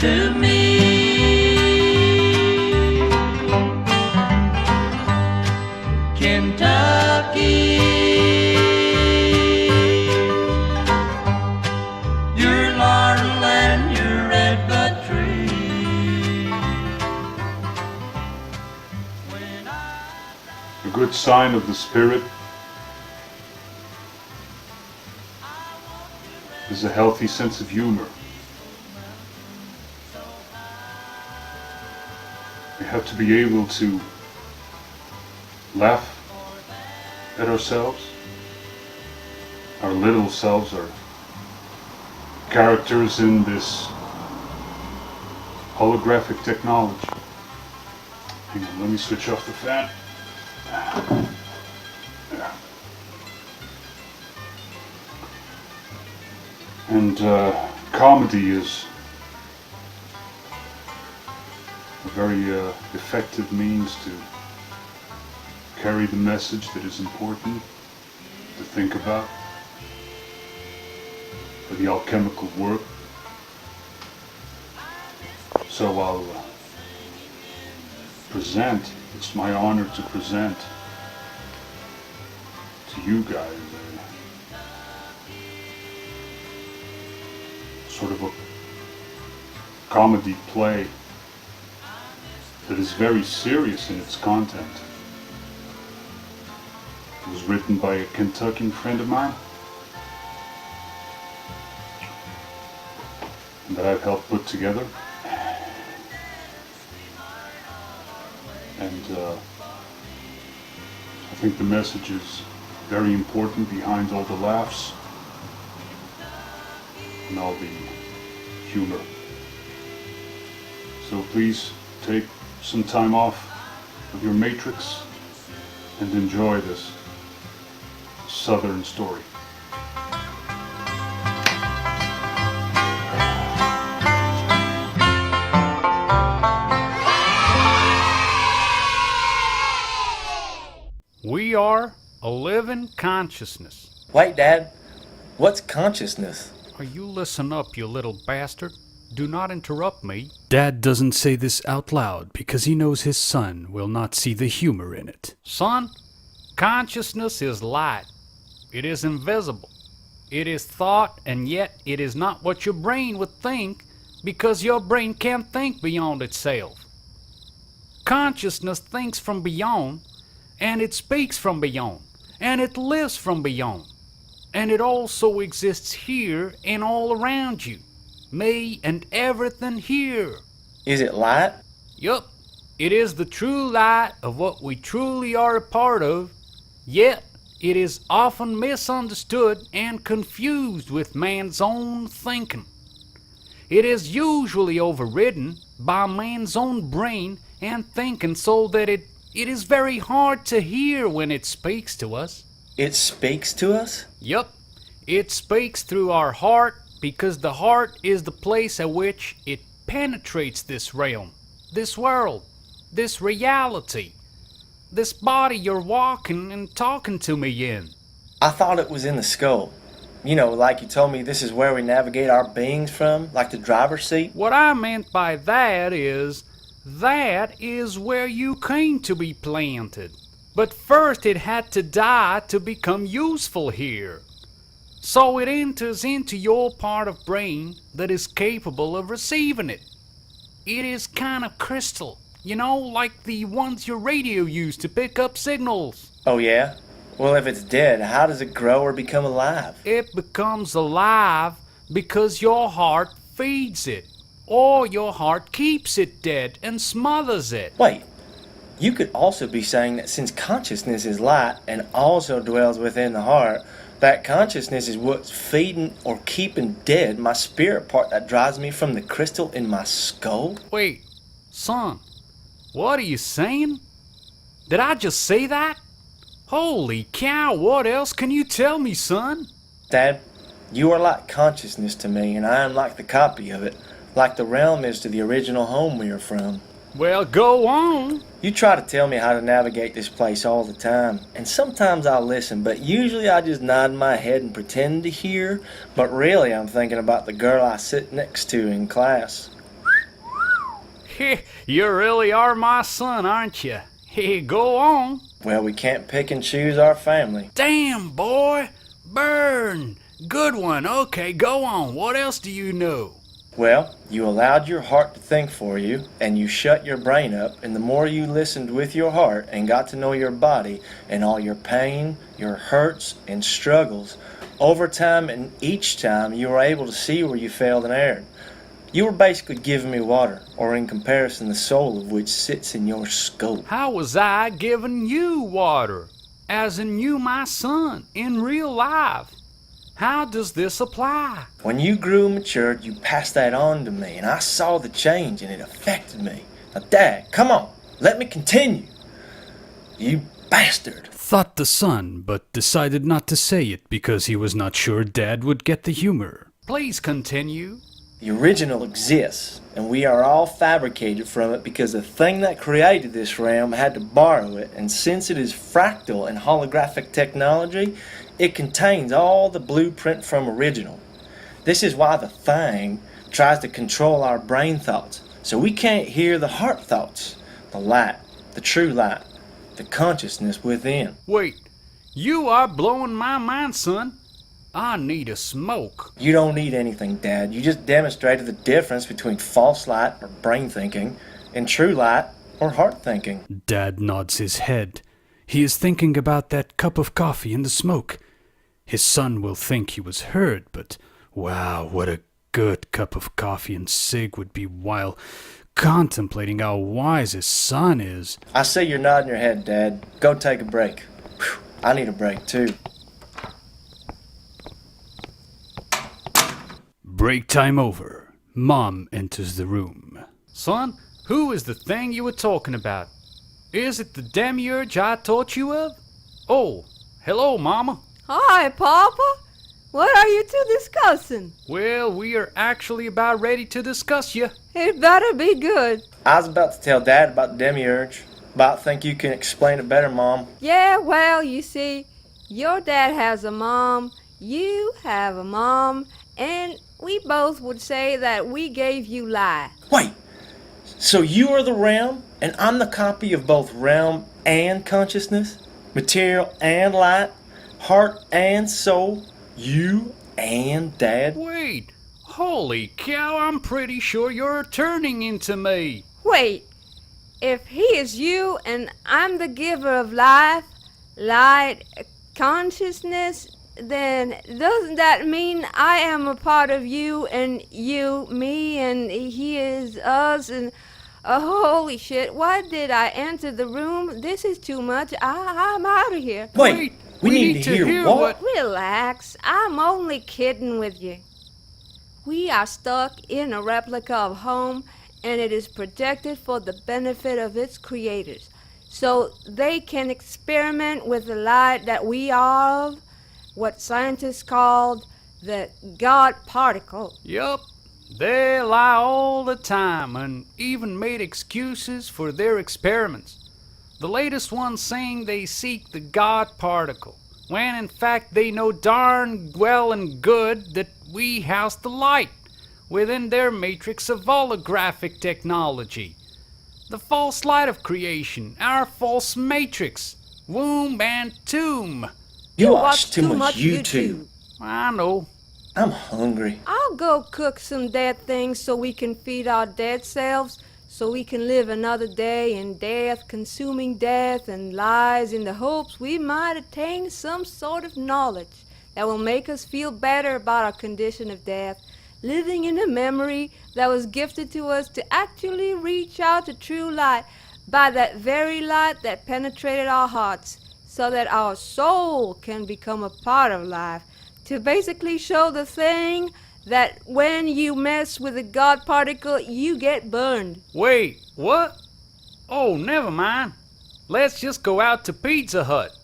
to me. Kentucky, your laurel and your redbud tree. A good sign of the spirit is a healthy sense of humor. We have to be able to laugh at ourselves, our little selves, our characters in this holographic technology. Hang on, let me switch off the fan. There. And comedy is a very effective means to carry the message that is important to think about for the alchemical work. So I'll present, it's my honor to present to you guys sort of a comedy play that is very serious in its content. It was written by a Kentuckian friend of mine, and that I've helped put together. And I think the message is very important behind all the laughs and all the humor. So please take some time off of your matrix and enjoy this Southern story. We are a living consciousness. Wait, Dad. What's consciousness? Are you listen up, you little bastard? Do not interrupt me. Dad doesn't say this out loud because he knows his son will not see the humor in it. Son, consciousness is light. It is invisible. It is thought, and yet it is not what your brain would think, because your brain can't think beyond itself. Consciousness thinks from beyond, and it speaks from beyond, and it lives from beyond. And it also exists here and all around you. Me and everything here. Is it light? Yup, it is the true light of what we truly are a part of, yet it is often misunderstood and confused with man's own thinking. It is usually overridden by man's own brain and thinking, so that it is very hard to hear when it speaks to us. It speaks to us? Yup, it speaks through our heart, because the heart is the place at which it penetrates this realm, this world, this reality, this body you're walking and talking to me in. I thought it was in the skull. You know, like you told me, this is where we navigate our beings from, like the driver's seat. What I meant by that is where you came to be planted. But first it had to die to become useful here. So it enters into your part of brain that is capable of receiving it. It is kind of crystal, you know, like the ones your radio used to pick up signals. Oh yeah? Well, if it's dead, how does it grow or become alive? It becomes alive because your heart feeds it, or your heart keeps it dead and smothers it. Wait, you could also be saying that since consciousness is light and also dwells within the heart, that consciousness is what's feeding or keeping dead my spirit part that drives me from the crystal in my skull? Wait, son, what are you saying? Did I just say that? Holy cow, what else can you tell me, son? Dad, you are like consciousness to me, and I am like the copy of it, like the realm is to the original home we are from. Well, go on. You try to tell me how to navigate this place all the time, and sometimes I'll listen, but usually I just nod my head and pretend to hear, but really I'm thinking about the girl I sit next to in class. You really are my son, aren't you? Hey, go on. Well, we can't pick and choose our family. Damn, boy. Burn. Good one. Okay, go on. What else do you know? Well, you allowed your heart to think for you, and you shut your brain up, and the more you listened with your heart and got to know your body and all your pain, your hurts, and struggles, over time and each time you were able to see where you failed and erred. You were basically giving me water, or in comparison the soul of which sits in your skull. How was I giving you water? As in you, my son, in real life. How does this apply? When you grew and matured, you passed that on to me, and I saw the change, and it affected me. Now, Dad, come on, let me continue. You bastard. Thought the son, but decided not to say it because he was not sure Dad would get the humor. Please continue. The original exists, and we are all fabricated from it because the thing that created this realm had to borrow it, and since it is fractal and holographic technology, it contains all the blueprint from original. This is why the thing tries to control our brain thoughts, so we can't hear the heart thoughts, the light, the true light, the consciousness within. Wait, you are blowing my mind, son. I need a smoke. You don't need anything, Dad. You just demonstrated the difference between false light or brain thinking and true light or heart thinking. Dad nods his head. He is thinking about that cup of coffee and the smoke. His son will think he was heard, but wow, what a good cup of coffee and cig would be while contemplating how wise his son is. I see you're nodding your head, Dad. Go take a break. Whew, I need a break, too. Break time over. Mom enters the room. Son, who is the thing you were talking about? Is it the Demiurge I taught you of? Oh, hello, Mama. Hi, Papa. What are you two discussing? Well, we are actually about ready to discuss you. It better be good. I was about to tell Dad about Demiurge, but I think you can explain it better, Mom. Yeah, well, you see, your dad has a mom, you have a mom, and we both would say that we gave you life. Wait, so you are the realm, and I'm the copy of both realm and consciousness? Material and light? Heart and soul? You and Dad? Wait, holy cow, I'm pretty sure you're turning into me. Wait, if he is you and I'm the giver of life, light, consciousness, then doesn't that mean I am a part of you and you, me, and he is us and... holy shit, why did I enter the room? This is too much. I'm out of here. Wait, we need to hear what? Relax, I'm only kidding with you. We are stuck in a replica of home, and it is projected for the benefit of its creators, so they can experiment with the light that we are of, what scientists called the God particle. Yup, they lie all the time and even made excuses for their experiments. The latest one saying they seek the God particle, when in fact they know darn well and good that we house the light within their matrix of holographic technology. The false light of creation, our false matrix, womb and tomb. You watch too much YouTube. I know. I'm hungry. I'll go cook some dead things so we can feed our dead selves, so we can live another day in death, consuming death and lies in the hopes we might attain some sort of knowledge that will make us feel better about our condition of death, living in a memory that was gifted to us to actually reach out to true light by that very light that penetrated our hearts, so that our soul can become a part of life, to basically show the thing that when you mess with the God particle, you get burned. Wait, what? Oh, never mind. Let's just go out to Pizza Hut.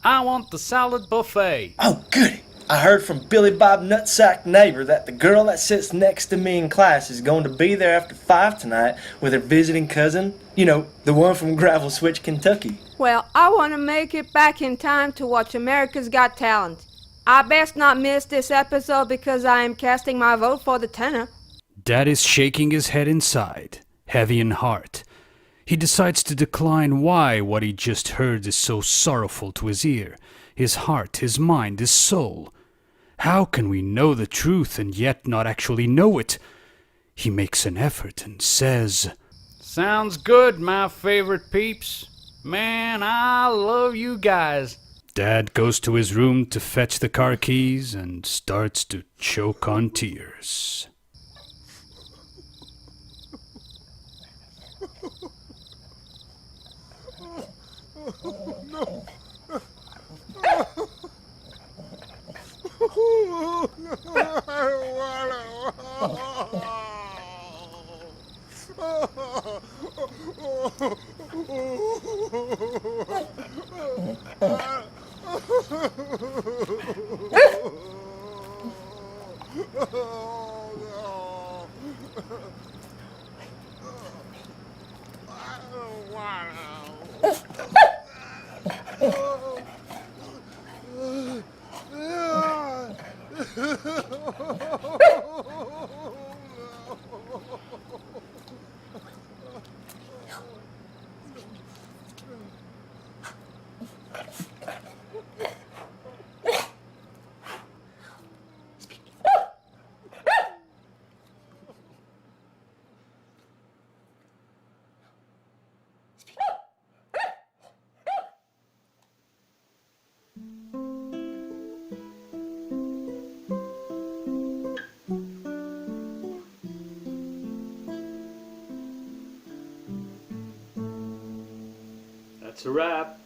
I want the salad buffet. Oh, goody. I heard from Billy Bob Nutsack neighbor that the girl that sits next to me in class is going to be there after 5 tonight with her visiting cousin. You know, the one from Gravel Switch, Kentucky. Well, I want to make it back in time to watch America's Got Talent. I best not miss this episode because I am casting my vote for the tenor. Dad is shaking his head inside. heavy in heart. He decides to decline why what he just heard is so sorrowful to his ear, his heart, his mind, his soul. How can we know the truth and yet not actually know it? He makes an effort and says, Sounds good, my favorite peeps. Man, I love you guys. Dad goes to his room to fetch the car keys and starts to choke on tears. That's a wrap.